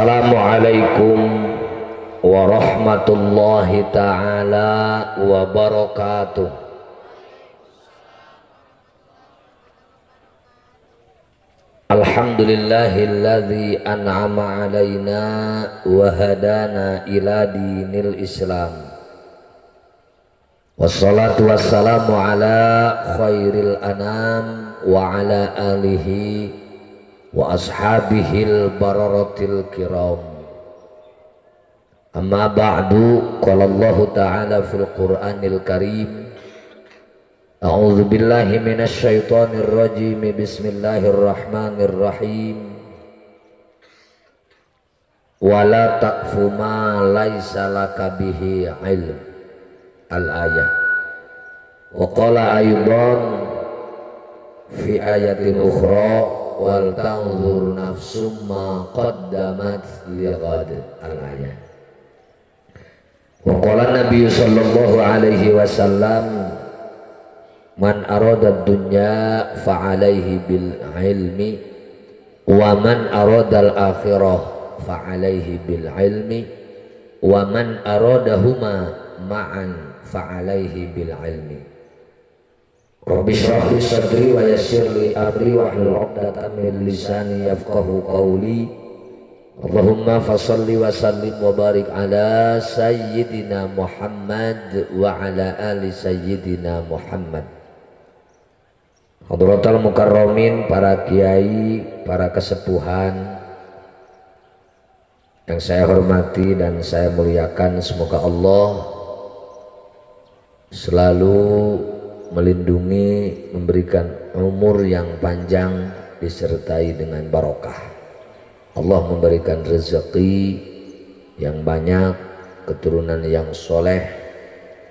Assalamualaikum warahmatullahi ta'ala wabarakatuh. Alhamdulillahilladzi an'ama alaina wa hadana ila dinil Islam. Wassalatu wassalamu ala khairil anam wa ala alihi wa ashabihil bararatil kiram. Amma ba'du, qala Allah ta'ala fil Qur'anil Karim, a'udzu billahi minasy syaithanir rajim, bismillahirrahmanirrahim. Wala taqfu ma laisa laka bihi ilm. Al-ayah. Wa qala aydan fi ayatin ukhra, wal tanzur nafsum ma qaddamat lighad. Al-ayah. Wa qala Nabi sallallahu alaihi wasallam, man arada dunya fa alaihi bil ilmi wa man arada al akhirah fa alaihi bil ilmi wa man aradahuma ma'an fa alaihi bil ilmi. Rabbi shrah li sadri wa yassir li amri wahlul 'uqdatam min lisani yafqahu qawli. Allahumma fashalli wa sallim wa barik ala sayyidina Muhammad wa ala ali sayyidina Muhammad. Hadratal mukarramin, para kiai, para kesepuhan yang saya hormati dan saya muliakan, semoga Allah selalu melindungi, memberikan umur yang panjang disertai dengan barokah. Allah memberikan rezeki yang banyak, keturunan yang soleh,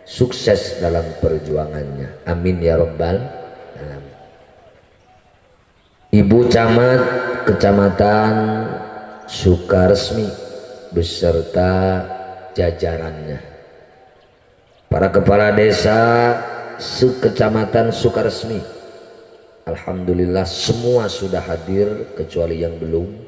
sukses dalam perjuangannya. Amin ya rabbal alamin. Ibu Camat Kecamatan Sukaresmi beserta jajarannya, para kepala desa Kecamatan Sukaresmi, alhamdulillah semua sudah hadir kecuali yang belum.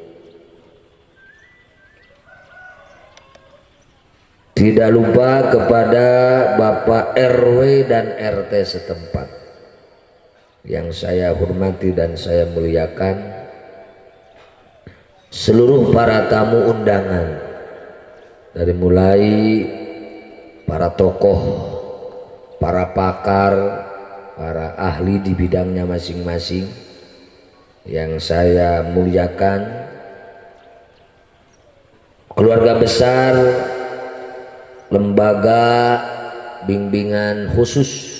Tidak lupa kepada Bapak RW dan RT setempat yang saya hormati dan saya muliakan, seluruh para tamu undangan, dari mulai para tokoh, para pakar, para ahli di bidangnya masing-masing yang saya muliakan, keluarga besar Lembaga Bimbingan Khusus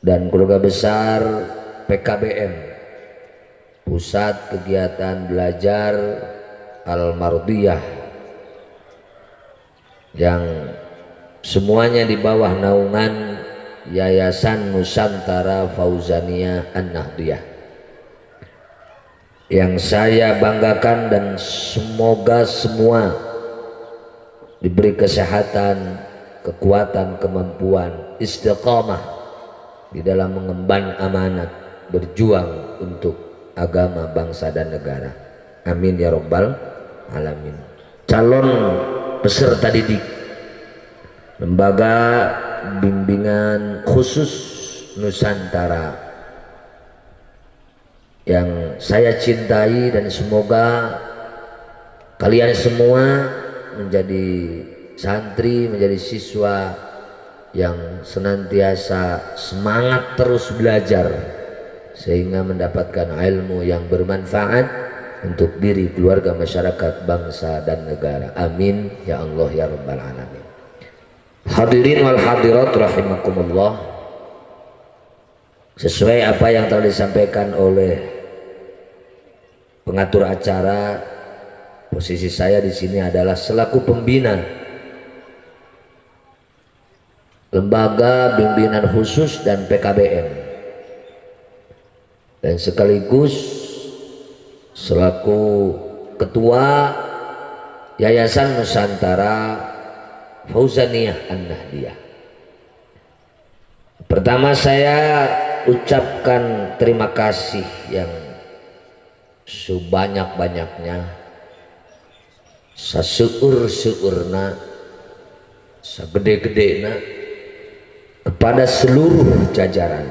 dan keluarga besar PKBM, Pusat Kegiatan Belajar Al-Mardiyah, yang semuanya di bawah naungan Yayasan Nusantara Fauzaniyah An-Nahdiyah, yang saya banggakan, dan semoga semua diberi kesehatan, kekuatan, kemampuan, istiqamah di dalam mengemban amanat berjuang untuk agama, bangsa dan negara. Amin ya rabbal alamin. Calon peserta didik Lembaga Bimbingan Khusus Nusantara yang saya cintai, dan semoga kalian semua menjadi santri, menjadi siswa yang senantiasa semangat terus belajar sehingga mendapatkan ilmu yang bermanfaat untuk diri, keluarga, masyarakat, bangsa dan negara. Amin ya Allah ya rabbal alamin. Hadirin wal hadirat rahimakumullah, sesuai apa yang telah disampaikan oleh pengatur acara, posisi saya di sini adalah selaku pembina Lembaga Bimbingan Khusus dan PKBM, dan sekaligus selaku ketua Yayasan Nusantara Fauzaniyah An-Nahdiyah. Pertama saya ucapkan terima kasih yang sebanyak-banyaknya saseueur-seueurna sagede-gedena kepada seluruh jajaran,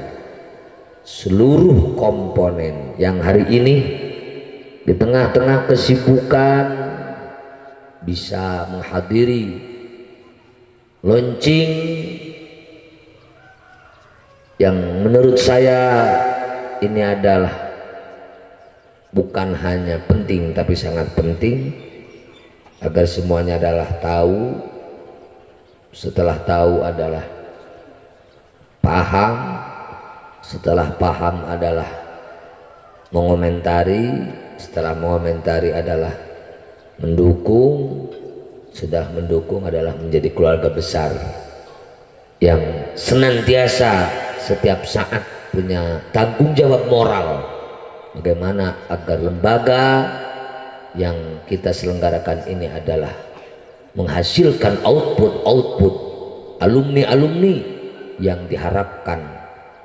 seluruh komponen yang hari ini di tengah-tengah kesibukan bisa menghadiri launching yang menurut saya ini adalah bukan hanya penting tapi sangat penting agar semuanya adalah tahu, setelah tahu adalah paham, setelah paham adalah mengomentari, setelah mengomentari adalah mendukung, sudah mendukung adalah menjadi keluarga besar yang senantiasa setiap saat punya tanggung jawab moral bagaimana agar lembaga yang kita selenggarakan ini adalah menghasilkan output alumni-alumni yang diharapkan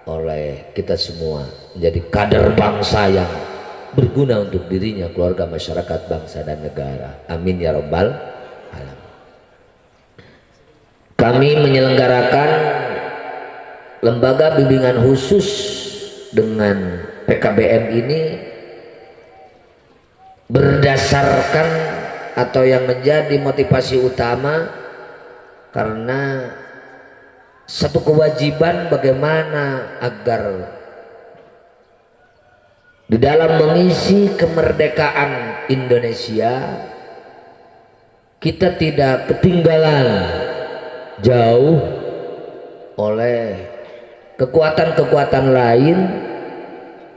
oleh kita semua menjadi kader bangsa yang berguna untuk dirinya, keluarga, masyarakat, bangsa dan negara. Amin ya rabbal alamin. Kami menyelenggarakan lembaga bimbingan khusus dengan PKBM ini berdasarkan atau yang menjadi motivasi utama karena satu kewajiban bagaimana agar di dalam mengisi kemerdekaan Indonesia kita tidak ketinggalan jauh oleh kekuatan-kekuatan lain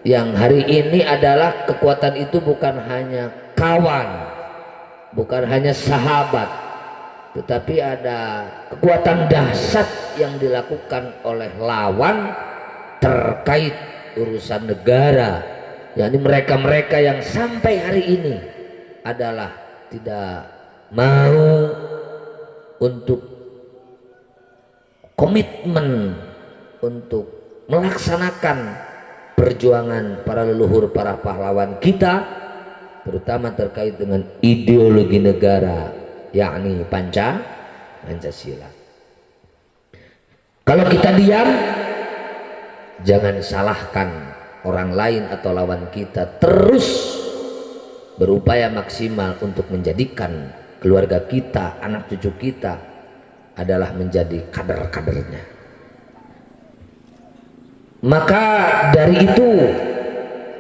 yang hari ini adalah kekuatan itu bukan hanya kawan, bukan hanya sahabat, tetapi ada kekuatan dahsyat yang dilakukan oleh lawan terkait urusan negara, yakni mereka-mereka yang sampai hari ini adalah tidak mau untuk komitmen untuk melaksanakan perjuangan para leluhur, para pahlawan kita, terutama terkait dengan ideologi negara, yakni Pancasila. Kalau kita diam, jangan salahkan orang lain atau lawan kita, terus berupaya maksimal untuk menjadikan keluarga kita, anak cucu kita adalah menjadi kader-kadernya. Maka dari itu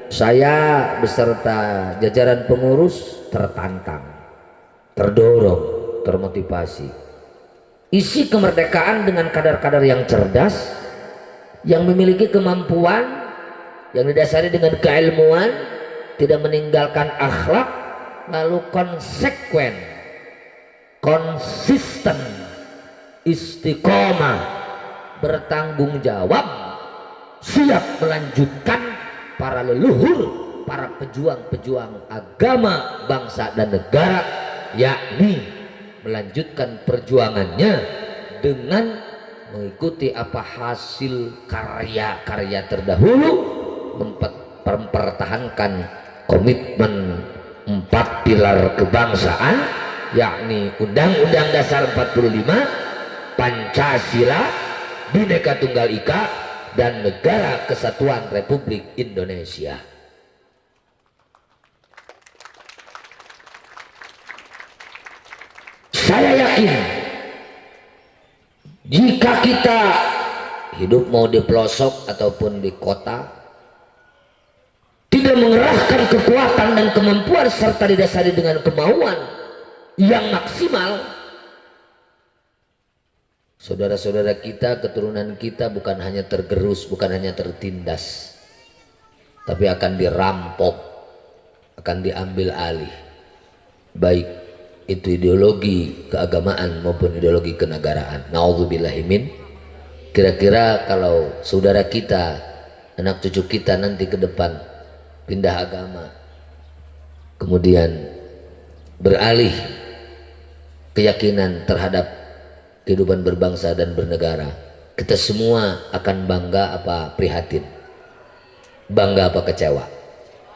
saya beserta jajaran pengurus tertantang, terdorong, termotivasi. Isi kemerdekaan dengan kader-kader yang cerdas, yang memiliki kemampuan, yang didasari dengan keilmuan, tidak meninggalkan akhlak, lalu konsekuen, konsisten, istiqomah, bertanggung jawab, siap melanjutkan para leluhur, para pejuang-pejuang agama, bangsa dan negara, yakni melanjutkan perjuangannya dengan mengikuti apa hasil karya-karya terdahulu, mempertahankan komitmen 4 pilar kebangsaan, yakni Undang-Undang Dasar 45, Pancasila, Bhinneka Tunggal Ika, dan Negara Kesatuan Republik Indonesia. Saya yakin jika kita hidup mau di pelosok ataupun di kota, tidak mengerahkan kekuatan dan kemampuan serta didasari dengan kemauan yang maksimal, saudara-saudara kita, keturunan kita bukan hanya tergerus, bukan hanya tertindas, tapi akan dirampok, akan diambil alih, baik itu ideologi keagamaan maupun ideologi kenegaraan. Na'udzubillahimin. Kira-kira kalau saudara kita, anak cucu kita nanti ke depan pindah agama, kemudian beralih keyakinan terhadap kehidupan berbangsa dan bernegara, kita semua akan bangga apa prihatin? Bangga apa kecewa?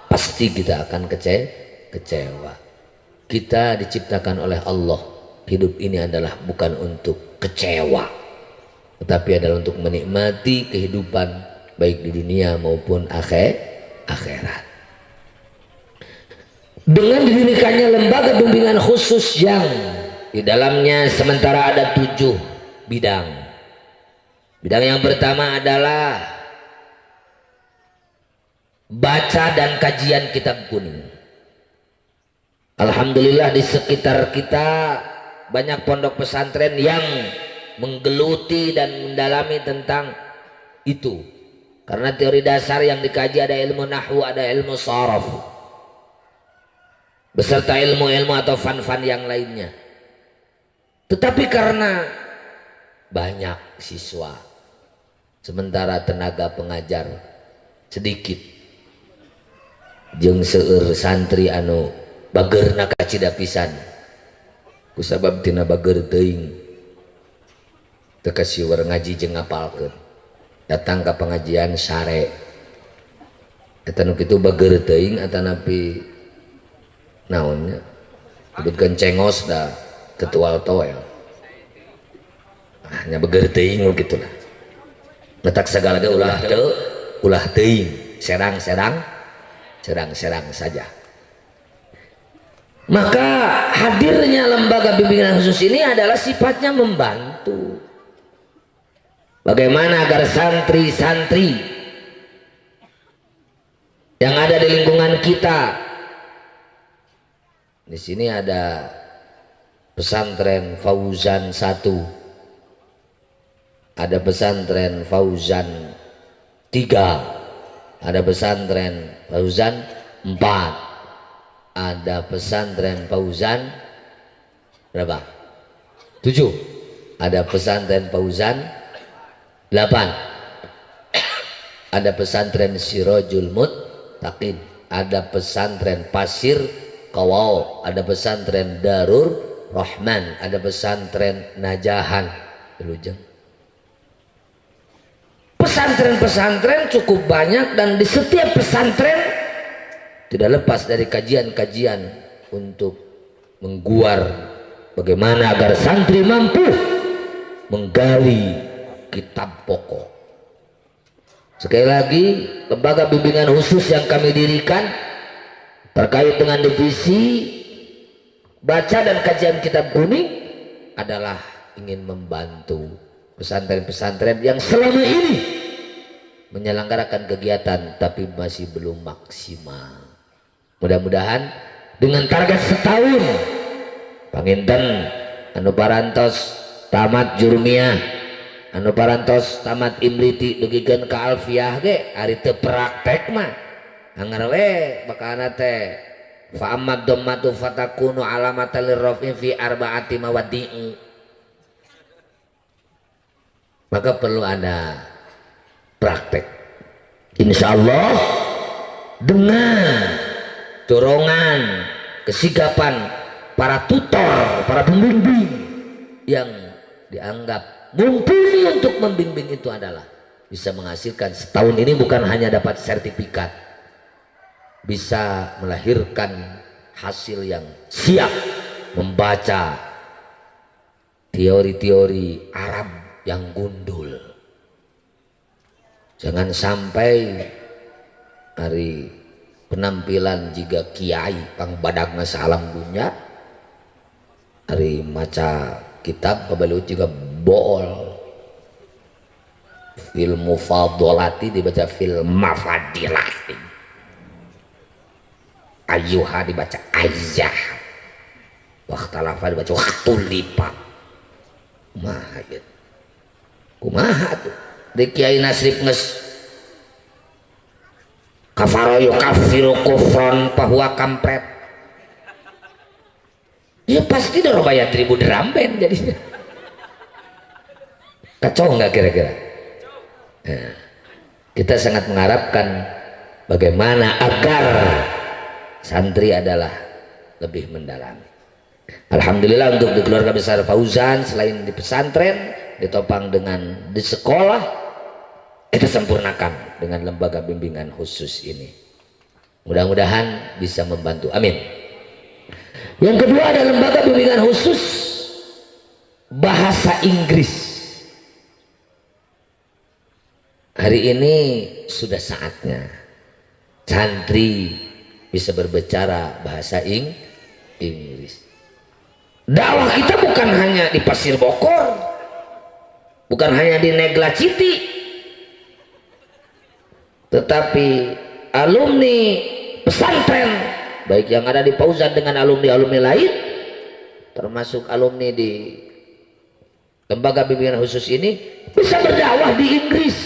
Pasti kita akan kecewa. kita diciptakan oleh Allah. Hidup ini adalah bukan untuk kecewa, tetapi adalah untuk menikmati kehidupan baik di dunia maupun akhirat. Dengan didirikannya lembaga bimbingan khusus yang di dalamnya sementara ada 7 bidang. Bidang yang pertama adalah baca dan kajian kitab kuning. Alhamdulillah di sekitar kita banyak pondok pesantren yang menggeluti dan mendalami tentang itu. Karena teori dasar yang dikaji ada ilmu nahwu, ada ilmu sharaf, beserta ilmu-ilmu atau fan-fan yang lainnya. Tetapi karena banyak siswa sementara tenaga pengajar sedikit, jeung seueur santri anu bageurna kacida pisan, kusabab tina bager teuing teu kasieur ngaji jeung ngapalkeun, datang ke pengajian sare eta nu kitu bager teuing atanapi naonnya disebutkeun cengos da tetual toel, hanya bager teuing gitulah. Letak segala ge ulah teuing, serang saja. Maka hadirnya lembaga bimbingan khusus ini adalah sifatnya membantu bagaimana agar santri-santri yang ada di lingkungan kita. Di sini ada pesantren Fauzan 1, ada pesantren Fauzan 3, ada pesantren Fauzan 4, ada pesantren Fauzan berapa? 7, ada pesantren Fauzan 8, ada pesantren Sirajul Muttaqin, ada pesantren Pasir Kawau, ada pesantren Darur Rahman, ada pesantren Najahan. Pesantren-pesantren cukup banyak, dan di setiap pesantren tidak lepas dari kajian-kajian untuk mengguar bagaimana agar santri mampu menggali kitab pokok. Sekali lagi, lembaga bimbingan khusus yang kami dirikan terkait dengan divisi baca dan kajian kitab kuning adalah ingin membantu pesantren-pesantren yang selama ini menyelenggarakan kegiatan tapi masih belum maksimal. Mudah-mudahan dengan target setahun panginten anu parantos tamat jurumiyah, anu parantos tamat imliti dugikeun ka alfiyah ge ari teu praktek mah anggar we bakana teh fa ammad dhammatu fatakunu alamatan lirrafi fi arbaati mawadi'i. Maka perlu ada praktek. Insyaallah dengan dorongan, kesigapan para tutor, para pembimbing yang dianggap mumpuni untuk membimbing itu adalah bisa menghasilkan setahun ini bukan hanya dapat sertifikat, bisa melahirkan hasil yang siap membaca teori-teori Arab yang gundul. Jangan sampai hari penampilan jika kiai pang badagna salam dunya hari maca kitab kebalut juga bool, fil mufadolati dibaca fil mafadilati, ayyuha dibaca ayyah, waktalafa dibaca waktulipa. Kumaha tuh di kiai nasrib nges kafaro yukafiru kufron bahwa kampret, ya pasti udah bayar 1000 dramben jadinya. Kacau nggak kira-kira? Nah, kita sangat mengharapkan bagaimana agar santri adalah lebih mendalami. Alhamdulillah untuk di keluarga besar Fauzan selain di pesantren ditopang dengan di sekolah, kita sempurnakan dengan lembaga bimbingan khusus ini. Mudah-mudahan bisa membantu. Amin. Yang kedua ada lembaga bimbingan khusus bahasa Inggris. Hari ini sudah saatnya santri bisa berbicara bahasa Inggris. Dakwah kita bukan hanya di Pasir Bokor, bukan hanya di Negla Citi, tetapi alumni pesantren baik yang ada di Fauzan dengan alumni-alumni lain, termasuk alumni di lembaga bimbingan khusus ini, bisa berdakwah di Inggris,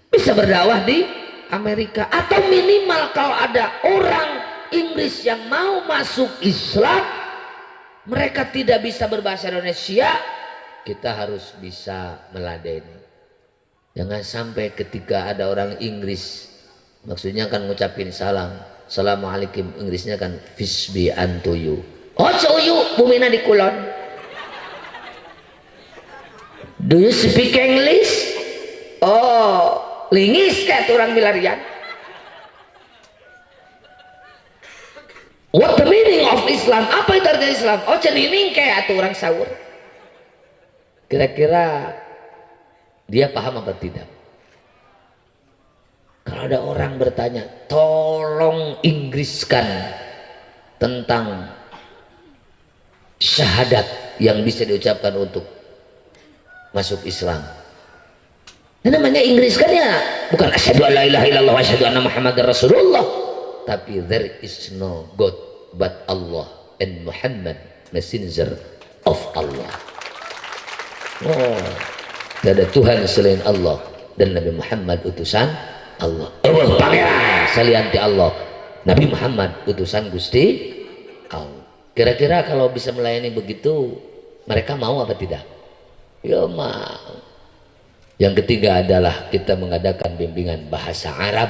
bisa berdakwah di Amerika, atau minimal kalau ada orang Inggris yang mau masuk Islam, mereka tidak bisa berbahasa Indonesia, kita harus bisa meladeni. Jangan sampai ketika ada orang Inggris, maksudnya kan ngucapin salam, Assalamualaikum, Inggrisnya kan fish be unto you. Oh cuyu, bumina di kulon. Do you speak English? Oh, lingis kayak orang milarian. What the meaning of Islam? Apa itu artinya Islam? Oh cenining kayak atau orang sahur. Kira-kira dia paham apa tidak? Kalau ada orang bertanya, tolong Inggriskan tentang syahadat yang bisa diucapkan untuk masuk Islam. Ini namanya Inggriskan ya, bukan asyhadu alla ilaha illallah wa asyhadu anna muhammadar rasulullah, tapi there is no God but Allah and Muhammad messenger of Allah. Oh, tidak ada Tuhan selain Allah dan Nabi Muhammad utusan Allah. Allah pangeran salianti Allah, Nabi Muhammad utusan Gusti Allah. Kira-kira kalau bisa melayani begitu, mereka mau apa tidak? Ya mau. Yang ketiga adalah kita mengadakan bimbingan bahasa Arab.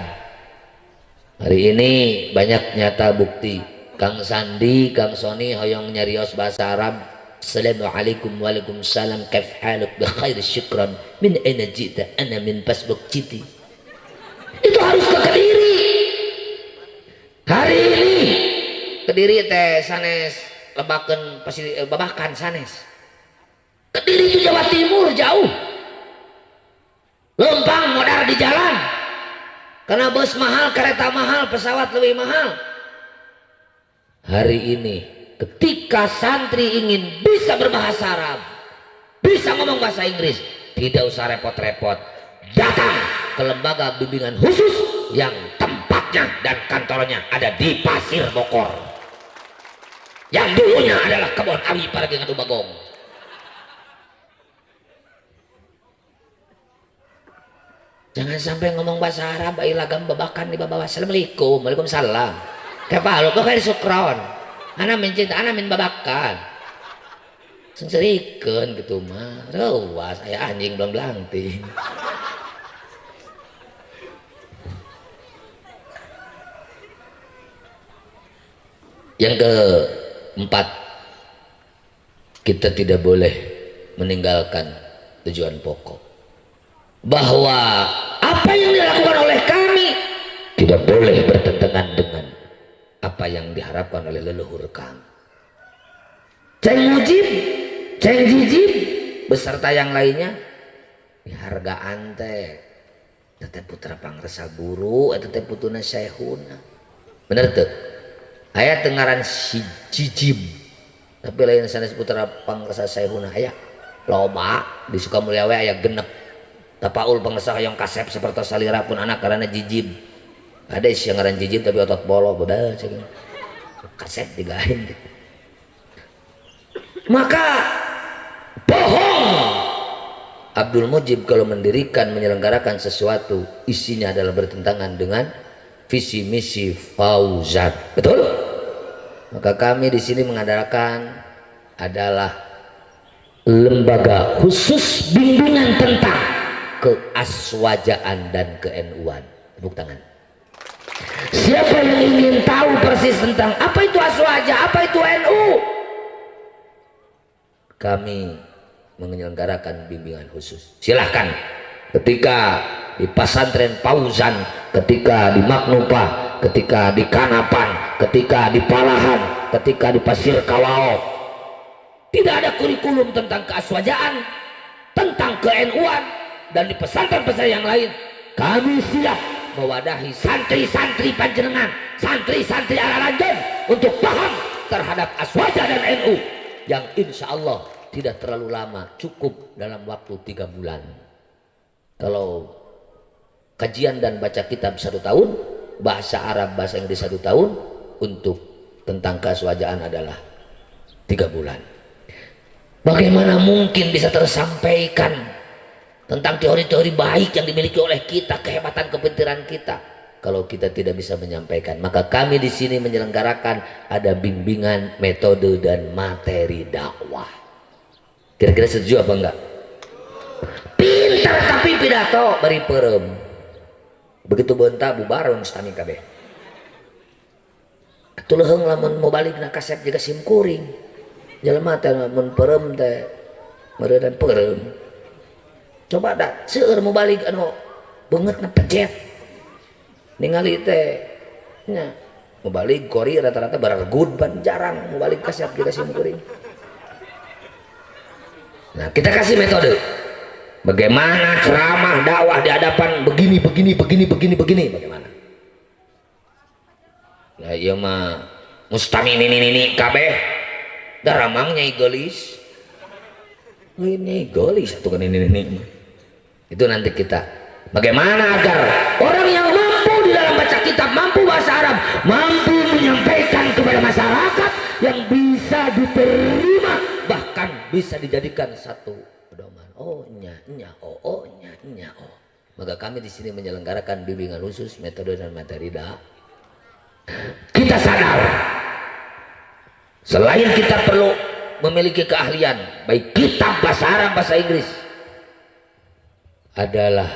Hari ini banyak nyata bukti. Kang Sandi, Kang Sony hoyong nyarios bahasa Arab. Assalamualaikum waalaikumsalam kaif haluk bi khair syukran min aina jita ana min Facebook Citi. Itu harus ke Kediri. Hari ini Kediri teh sanes lebakan pasti babakan sanes. Kediri itu Jawa Timur jauh. Lempang modal di jalan. Karena bus mahal, kereta mahal, pesawat lebih mahal. Hari ini ketika santri ingin bisa berbahasa Arab, bisa ngomong bahasa Inggris, tidak usah repot-repot, datang ke lembaga bimbingan khusus yang tempatnya dan kantornya ada di Pasir Bokor, yang dulunya adalah kebun awi pada Ngadu Bagong. Jangan sampai ngomong bahasa Arab ilagam babakan di bawah. Assalamualaikum, waalaikumsalam. Kepala kok kayak sukron. Ana mencinta, ana min babakan. Sengserikan gitu mah. Rewas aya anjing belang-belanting. Yang keempat, kita tidak boleh meninggalkan tujuan pokok, bahwa apa yang dilakukan oleh kami tidak boleh bertentangan dengan apa yang diharapkan oleh leluhur kami. Ceng Mujib, Ceng Jijib beserta yang lainnya dihargaan teh teteh putra pangresa guru atau teteh putuna syekhuna. Bener tuh aya tengaran si Jijib tapi lain sanes putra pangresa syekhuna aya loba di Sukamulya we aya genep. Tapaul pengesah yang kasep seperti salira pun anak karena Jijib. Ada yang ngaran Jijib tapi otot bolo beda kasep digahin gitu. Maka bohong Abdul Mujib kalau mendirikan menyelenggarakan sesuatu isinya adalah bertentangan dengan visi misi Fauzan, betul? Maka kami di sini mengadakan adalah lembaga khusus bimbingan tentang keaswajaan dan ke-NU-an. Tepuk tangan. Siapa yang ingin tahu persis tentang apa itu aswaja, apa itu NU, kami menyelenggarakan bimbingan khusus. Silahkan ketika di Pesantren Fauzan, ketika di Maknupah, ketika di Kanapan, ketika di Palahan, ketika di Pasir Kawao tidak ada kurikulum tentang keaswajaan, tentang ke-NU-an, dan di pesantren-pesantren yang lain kami siap mewadahi santri-santri panjenengan, santri-santri ala Ranjen untuk paham terhadap aswaja dan NU yang insya Allah tidak terlalu lama, cukup dalam waktu 3 bulan. Kalau kajian dan baca kitab 1 tahun, bahasa Arab, bahasa Inggris 1 tahun, untuk tentang keaswajaan adalah 3 bulan. Bagaimana mungkin bisa tersampaikan tentang teori-teori baik yang dimiliki oleh kita, kehebatan kepintaran kita, kalau kita tidak bisa menyampaikan? Maka kami di sini menyelenggarakan ada bimbingan metode dan materi dakwah. Kira-kira setuju apa enggak? Pintar tapi pidato bari perem. Begitu bentar bubar mustami kabeh. Atuh leuheung lamun mau balik na kasep juga sim kuring. Jelema teh mun perem teh meureun perem. Coba dah seueur mau balik anu beungeutna pejet. Ningali teh nya mau balik kori rata-rata barargud ban jarang mau balik kasep juga sim kuring. Nah, kita kasih metode. Bagaimana ceramah dakwah di hadapan begini bagaimana? Ya iya mah mustami ini kabeh daramang nyai gelis. Ini gelis atau kan ini. Itu nanti kita bagaimana agar orang yang mampu di dalam baca kitab, mampu bahasa Arab, mampu menyampaikan kepada masyarakat yang bisa diterima, bahkan bisa dijadikan satu pedoman. Oh nya oh. Maka kami di sini menyelenggarakan bimbingan khusus metode dan materi dakwah. Kita sadar selain kita perlu memiliki keahlian baik kitab bahasa Arab, bahasa Inggris, adalah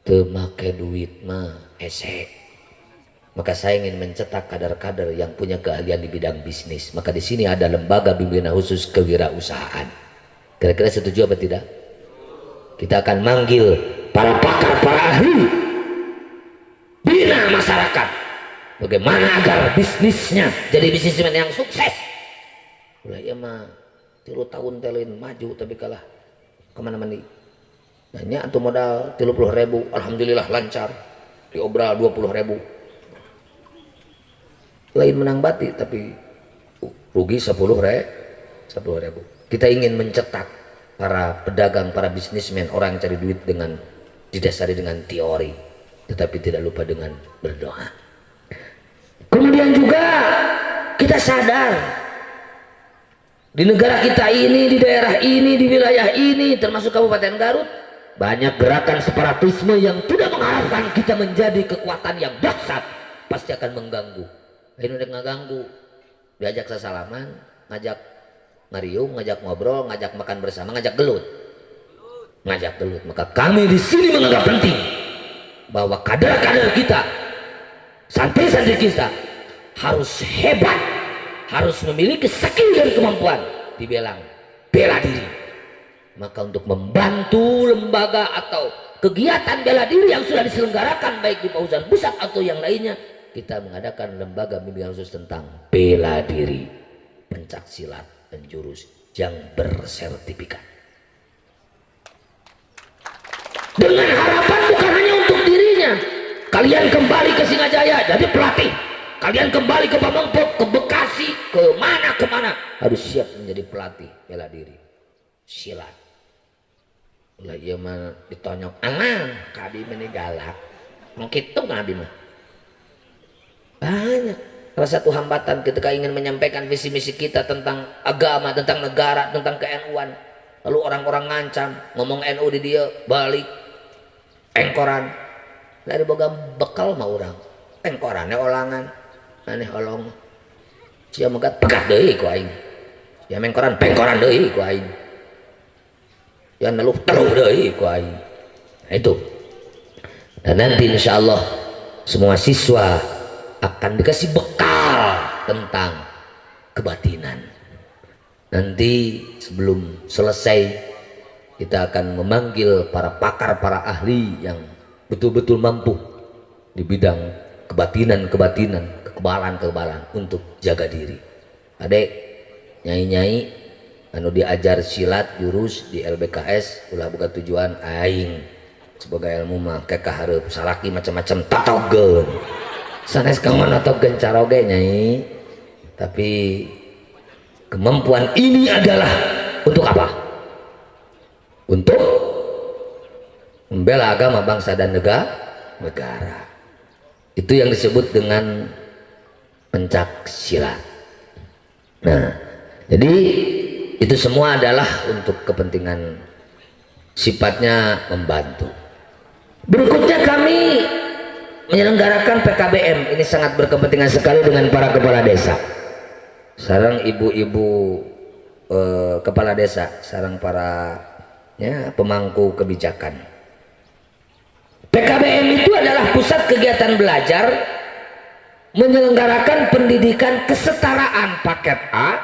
teu make duit mah esek. Maka saya ingin mencetak kader-kader yang punya keahlian di bidang bisnis. Maka di sini ada lembaga bimbingan khusus kewirausahaan. Kira-kira setuju apa tidak? Kita akan manggil para pakar, para ahli bina masyarakat. Bagaimana agar bisnisnya jadi bisnismen yang sukses. Ulah ya mah 3 tahun telin maju tapi kalah kemana-mana. Nanya atau modal 30.000, alhamdulillah lancar. Diobral 20.000. Lain menang bati tapi rugi 10.000. Kita ingin mencetak para pedagang, para bisnismen, orang yang cari duit dengan didasari dengan teori, tetapi tidak lupa dengan berdoa. Kemudian juga kita sadar di negara kita ini, di daerah ini, di wilayah ini, termasuk Kabupaten Garut, banyak gerakan separatisme yang tidak mengharapkan kita menjadi kekuatan yang dahsyat, pasti akan mengganggu. Ini udah ngaganggu, diajak sesalaman, ngajak ngariung, ngajak ngobrol, ngajak makan bersama, ngajak gelut. Maka kami di sini menganggap penting bahwa kader-kader kita, santri-santri kita harus hebat, harus memiliki skill dan kemampuan dibilang bela diri. Maka untuk membantu lembaga atau kegiatan bela diri yang sudah diselenggarakan baik di Fauzan Pusat atau yang lainnya, kita mengadakan lembaga bimbingan khusus tentang bela diri, pencak silat, penjurus yang bersertifikat. Dengan harapan bukan hanya untuk dirinya, kalian kembali ke Singajaya jadi pelatih, kalian kembali ke Pamengpeuk, ke Bekasi, ke mana harus siap menjadi pelatih bela diri, silat. Lah iya mah ditonyok, kadi meni galak, mengkitu nabi mah. Banyak salah satu hambatan ketika ingin menyampaikan visi misi kita tentang agama, tentang negara, tentang ke-NU-an. Lalu orang-orang ngancam ngomong NU di dia balik engkoran dari boga bekal mah orang engkorannya olangan aneh olong sia megat pegat deui ku aing ya mengkoran pengkoran deui ku aing ya neluh teluh deui ku aing. Nah, itu. Dan nanti insyaallah semua siswa akan dikasih bekal tentang kebatinan. Nanti sebelum selesai kita akan memanggil para pakar, para ahli yang betul-betul mampu di bidang kebatinan, kekebalan untuk jaga diri. Adek nyai-nyai anu diajar silat jurus di LBKS ulah buka tujuan aing sebagai ilmu mah keka hareup salaki macam-macam tatogeun sanes kaman atogeun caroge nyai, tapi kemampuan ini adalah untuk apa? Untuk membela agama, bangsa dan negara. Itu yang disebut dengan pencak silat. Nah, jadi itu semua adalah untuk kepentingan, sifatnya membantu. Berikutnya kami menyelenggarakan PKBM. Ini sangat berkepentingan sekali dengan para kepala desa, sarang ibu-ibu kepala desa, sarang para pemangku kebijakan. PKBM itu adalah pusat kegiatan belajar menyelenggarakan pendidikan kesetaraan paket A,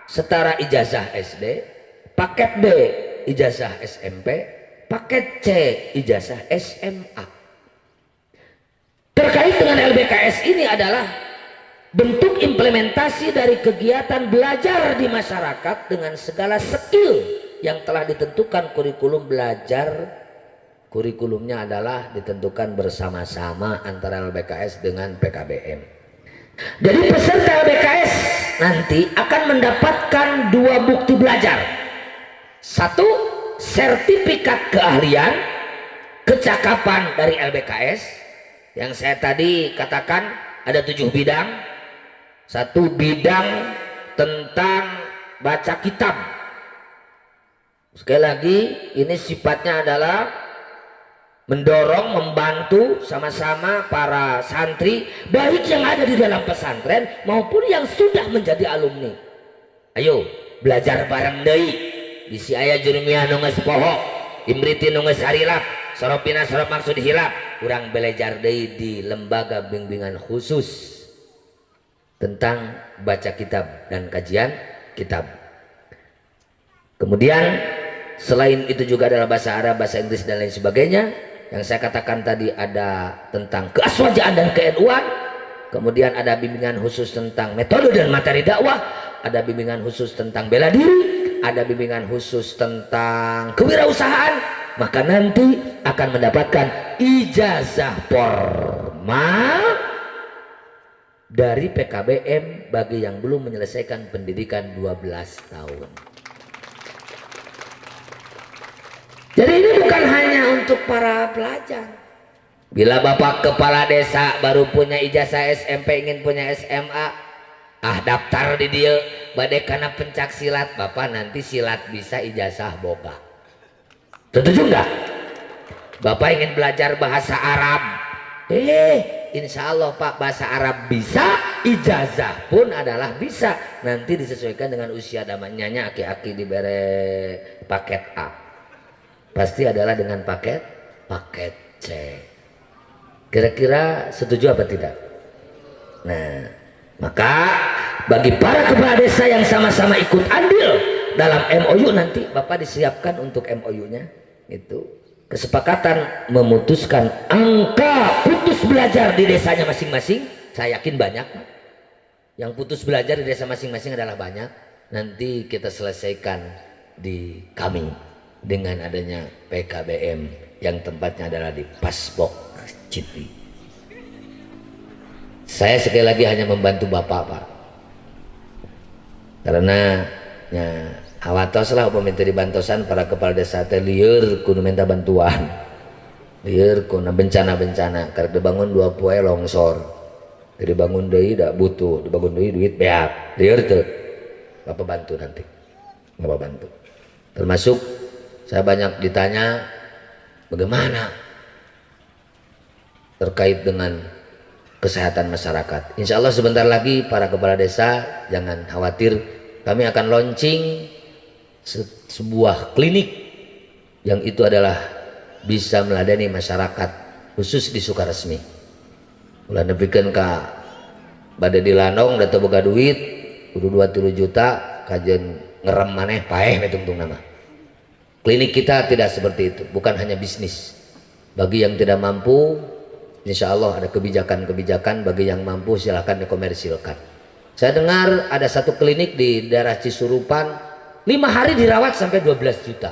setara ijazah SD, paket B, ijazah SMP, paket C, ijazah SMA. Terkait dengan LBKS ini adalah bentuk implementasi dari kegiatan belajar di masyarakat dengan segala skill yang telah ditentukan kurikulum belajar. Kurikulumnya adalah ditentukan bersama-sama antara LBKS dengan PKBM. Jadi peserta LBKS nanti akan mendapatkan 2 bukti belajar. 1, sertifikat keahlian kecakapan dari LBKS yang saya tadi katakan ada 7 bidang. 1 bidang tentang baca kitab. Sekali lagi ini sifatnya adalah mendorong, membantu sama-sama para santri baik yang ada di dalam pesantren maupun yang sudah menjadi alumni. Ayo belajar bareng deui. Bisi aya jurumiyah nu geus poho, imriti nu geus harilap, soropina sorop maksud hilap. Urang belajar deui di lembaga bimbingan khusus tentang baca kitab dan kajian kitab. Kemudian selain itu juga adalah bahasa Arab, bahasa Inggris dan lain sebagainya. Yang saya katakan tadi ada tentang keaswajaan dan ke-NU-an. Kemudian ada bimbingan khusus tentang metode dan materi dakwah, ada bimbingan khusus tentang bela diri, ada bimbingan khusus tentang kewirausahaan. Maka nanti akan mendapatkan ijazah formal dari PKBM bagi yang belum menyelesaikan pendidikan 12 tahun. Jadi ini bukan hanya untuk para pelajar. Bila Bapak kepala desa baru punya ijazah SMP ingin punya SMA, daftar di dia badai kana pencak silat, Bapak nanti silat bisa ijazah boga. Setuju enggak? Bapak ingin belajar bahasa Arab, insya Allah Pak bahasa Arab bisa, ijazah pun adalah bisa. Nanti disesuaikan dengan usia damanya, aki-aki diberi paket A. Pasti adalah dengan paket C. Kira-kira setuju apa tidak? Nah, maka bagi para kepala desa yang sama-sama ikut andil dalam MOU, nanti Bapak disiapkan untuk MOU-nya itu kesepakatan memutuskan angka putus belajar di desanya masing-masing. Saya yakin banyak yang putus belajar di desa masing-masing adalah banyak. Nanti kita selesaikan di kami dengan adanya PKBM yang tempatnya adalah di Pasbok Citi. Saya sekali lagi hanya membantu Bapak, Pak, karena awatos lah peminta dibantosan para kepala desa lieur kudu minta bantuan, lieur kuna bencana-bencana karena dibangun 2 poe longsor, dibangun deui da butuh, dibangun deui duit beak, lieur teu Bapak bantu nanti, Bapak bantu. Termasuk saya banyak ditanya bagaimana terkait dengan kesehatan masyarakat. Insya Allah sebentar lagi para kepala desa jangan khawatir, kami akan launching sebuah klinik yang itu adalah bisa meladani masyarakat khusus di Sukaresmi. Ulah nepikeun ka bade di Landong da teu boga duit kudu 2-3 juta kajen ngerem maneh paeh tungtung nama. Klinik kita tidak seperti itu, bukan hanya bisnis. Bagi yang tidak mampu Insya Allah ada kebijakan-kebijakan bagi yang mampu silahkan dikomersilkan. Saya dengar ada satu klinik di daerah Cisurupan 5 hari dirawat sampai 12 juta.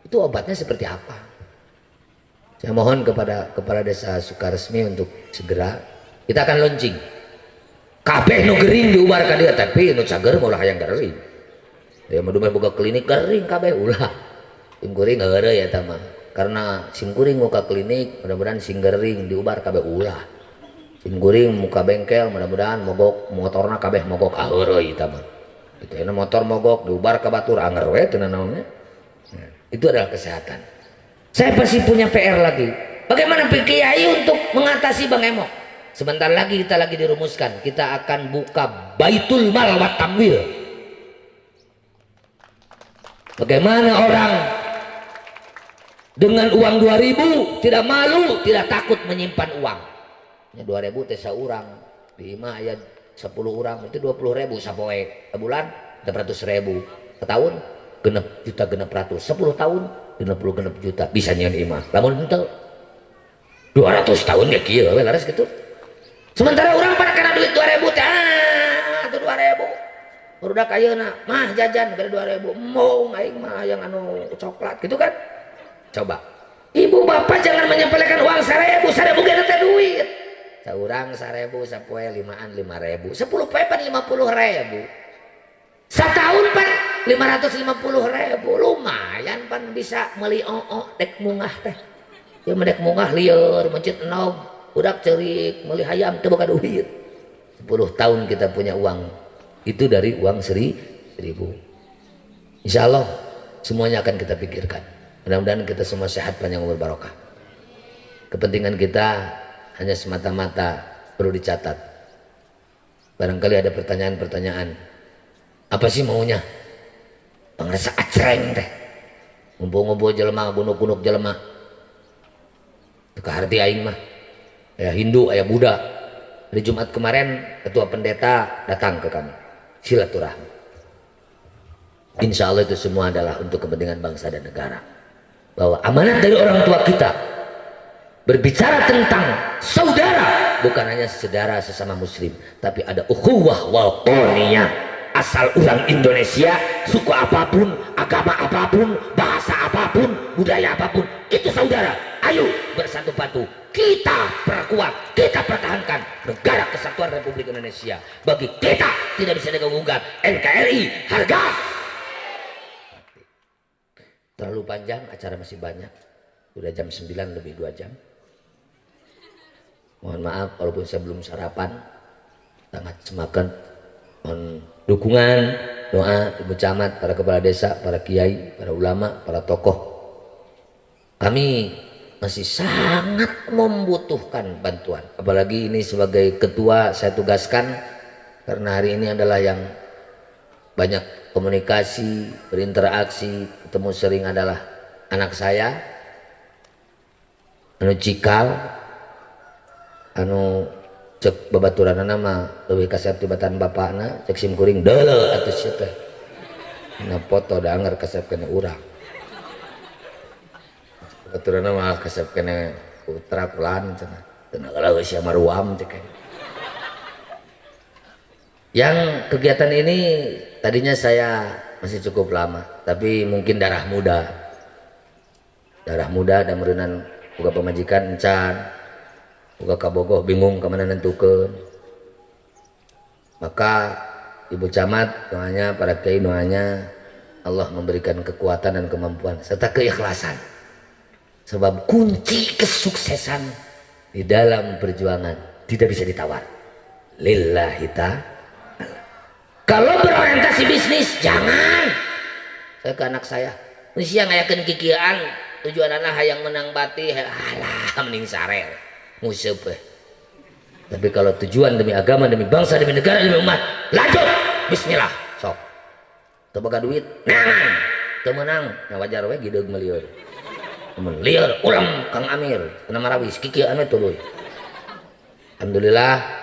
Itu obatnya seperti apa? Saya mohon kepada Kepala Desa Sukaresmi untuk segera kita akan launching. Kabeh nu gering diubar ka dieu tapi nu cager meulah hayang gering. Ya mah boga klinik gering kabeh ulah. Sim kuring heureuy eta mah. Karena sim kuring muka klinik mudah-mudahan sing gering diubar kabeh ulah. Sim kuring muka bengkel mudah-mudahan mogok motorna kabeh mogok heureuy eta mah. Itu enak motor mogok diubar ka batur anger we teu naonnya. Itu adalah kesehatan. Saya pasti punya PR lagi. Bagaimana Pak Kiai untuk mengatasi Bang Emo? Sebentar lagi kita lagi dirumuskan. Kita akan buka Baitul Mal wa Tamwil. Bagaimana orang dengan uang 2.000 tidak malu, tidak takut menyimpan uang. Ya 2.000 teh saurang. Di imah aya 10 orang itu 20.000 sapoe. Sebulan 400.000. Setahun genep juta genep ratus. 10 tahun 60 juta bisa nyian imah. Lamun henteu 200 tahun ya kieu we laras gitu. Sementara orang pada kena duit 2.000 teh tuh 2.000. Barudak ayeuna mah jajan gara 2.000. Mong aing mah yang anu coklat gitu kan. Coba. Ibu bapak jangan menyepelekan uang 1.000 ge teh duit. Saurang 1.000 sapoe 5an 5.000. 10 poe pan 50.000. Setahun pan 550.000 lumayan pan bisa meuli dek mungah teh. Ya mendek mungah lieur mencit enog budak ceurik meuli hayam teu boga duit. 10 tahun kita punya uang itu dari uang 1.000. Insya Allah semuanya akan kita pikirkan. Mudah-mudahan kita semua sehat panjang umur barokah. Kepentingan kita hanya semata-mata perlu dicatat. Barangkali ada pertanyaan-pertanyaan. Apa sih maunya? Pangrasa acreng teh. Ngumpul-ngumpul jelema, gunuk-gunuk jelema. Teka harti aing mah. Aya Hindu, aya Buddha. Hari Jumat kemarin ketua pendeta datang ke kami. Silaturahmi. Insya Allah itu semua adalah untuk kepentingan bangsa dan negara. Bahwa amanat dari orang tua kita berbicara tentang saudara, bukan hanya saudara sesama muslim, tapi ada ukhuwah watoniyah. Asal orang Indonesia, suku apapun, agama apapun, bahasa apapun, budaya apapun, itu saudara. Ayo bersatu padu, kita perkuat, kita pertahankan negara kesatuan Republik Indonesia. Bagi kita tidak bisa diganggu-gugat. NKRI harga. Terlalu panjang, acara masih banyak. Sudah jam 9 lebih 2 jam. Mohon maaf walaupun saya belum sarapan. Sangat semakan mohon dukungan, doa Ibu Camat, para kepala desa, para kiai, para ulama, para tokoh. Kami masih sangat membutuhkan bantuan. Apalagi ini sebagai ketua saya tugaskan karena hari ini adalah yang banyak komunikasi, berinteraksi, ketemu sering adalah anak saya, anu cikal, anu cek babaturan nama lebih kasep tibatan bapakna cek sim kuring deuleu atuh sia teh. Na foto da anger kasep kena urang. Babaturan nama kasep kena putra kulan cenah. Teu ngalaeu sia maruam cek. Yang kegiatan ini tadinya saya masih cukup lama, tapi mungkin darah muda dan meureunan boga pamajikan encan boga kabogoh bingung kemana nentukeun. Maka Ibu Camat doanya, para kiai doanya Allah memberikan kekuatan dan kemampuan serta keikhlasan, sebab kunci kesuksesan di dalam perjuangan tidak bisa ditawar. Lillahi ta'ala. Kalau berorientasi bisnis jangan. Saya ke anak saya ini siang ngayakeun kikieuan tujuan anak hayang menang bati alah mending sarel nguseup. Tapi kalau tujuan demi agama, demi bangsa, demi negara, demi umat, lanjut bismillah sok. Teu boga duit nangan teu meunang nya wajar we gideug melieur. Mun lieur ulam Kang Amir kena marawis kikieuan we tuluy. Alhamdulillah.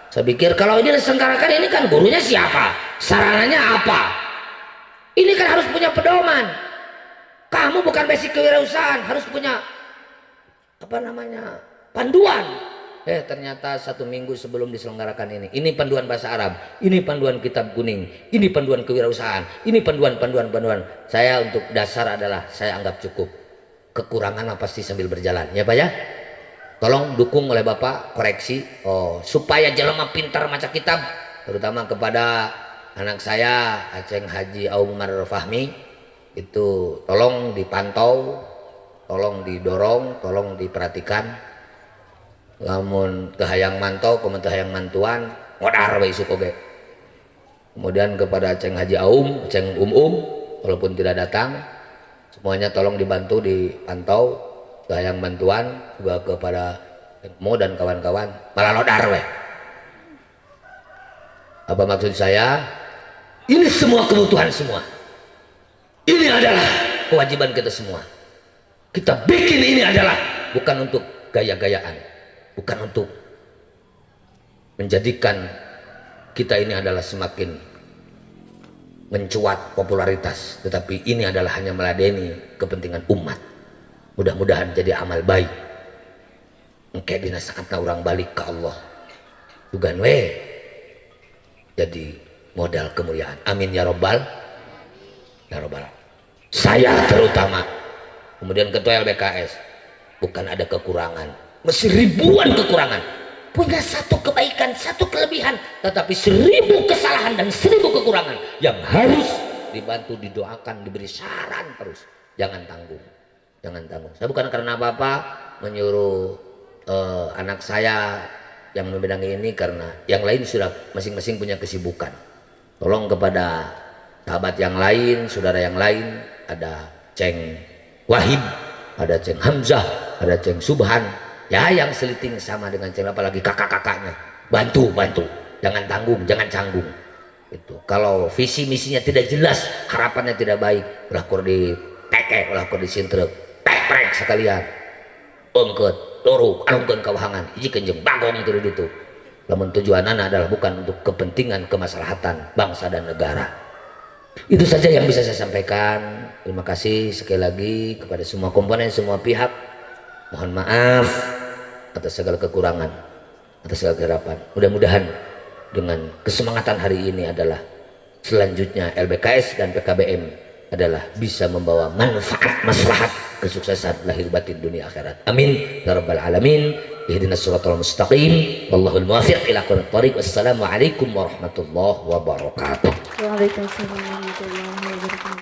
Saya pikir kalau ini diselenggarakan ini kan gurunya siapa, sarananya apa, ini kan harus punya pedoman. Kamu bukan basic kewirausahaan, harus punya apa namanya panduan. Ternyata 1 minggu sebelum diselenggarakan ini panduan bahasa Arab, ini panduan kitab kuning, ini panduan kewirausahaan, ini panduan. Saya untuk dasar adalah saya anggap cukup. Kekurangan mah pasti sambil berjalan, ya Pak ya. Tolong dukung oleh Bapak, koreksi supaya jelema pintar maca kitab, terutama kepada anak saya Aceng Haji Umar Fahmi, itu tolong dipantau, tolong didorong, tolong diperhatikan. Lamun kehayang mantau komentar hayang mantuan ngodar we isuk oge. Kemudian kepada Ceng Haji Ceng walaupun tidak datang, semuanya tolong dibantu dipantau kehayang bantuan, juga kepada Mo dan kawan-kawan malah ngodar we. Apa maksud saya? Ini semua kebutuhan semua. Ini adalah kewajiban kita semua. Kita bikin ini adalah bukan untuk gaya-gayaan, bukan untuk menjadikan kita ini adalah semakin mencuat popularitas, tetapi ini adalah hanya meladeni kepentingan umat. Mudah-mudahan jadi amal baik. Engke dina saatna urang balik ke Allah. Dugan we jadi modal kemuliaan. Amin ya robbal ya robbal. Saya terutama, kemudian ketua LBKS, bukan ada kekurangan. Masih ribuan kekurangan, punya satu kebaikan, satu kelebihan, tetapi 1000 kesalahan dan 1000 kekurangan yang harus dibantu, didoakan, diberi saran terus. Jangan tanggung, jangan tanggung. Saya bukan karena Bapak menyuruh anak saya yang membidangi ini, karena yang lain sudah masing-masing punya kesibukan. Tolong kepada sahabat yang lain, saudara yang lain, ada Ceng Wahid, ada Ceng Hamzah, ada Ceng Subhan, ya yang seliting sama dengan Ceng, apalagi kakak-kakaknya, bantu, jangan tanggung, jangan canggung. Itu kalau visi misinya tidak jelas, harapannya tidak baik, ulah kur di teke, ulah kur di sintrep, teprek sekalian, ongket, luruk, alungkeun kawahangan, hiji kenjeng bagong itu itu. Namun tujuannya adalah bukan untuk kepentingan kemaslahatan bangsa dan negara. Itu saja yang bisa saya sampaikan. Terima kasih sekali lagi kepada semua komponen, semua pihak. Mohon maaf atas segala kekurangan, atas segala keharapan. Mudah-mudahan dengan kesemangatan hari ini adalah selanjutnya LBKS dan PKBM adalah bisa membawa manfaat, maslahat, kesuksesan lahir batin dunia akhirat. Amin ya rabbal alamin. Ihdinas siratal mustaqim. Wallahul muwaffiq ila aqwamit thoriq. Wassalamualaikum warahmatullahi wabarakatuh. Waalaikumsalam warahmatullahi wabarakatuh.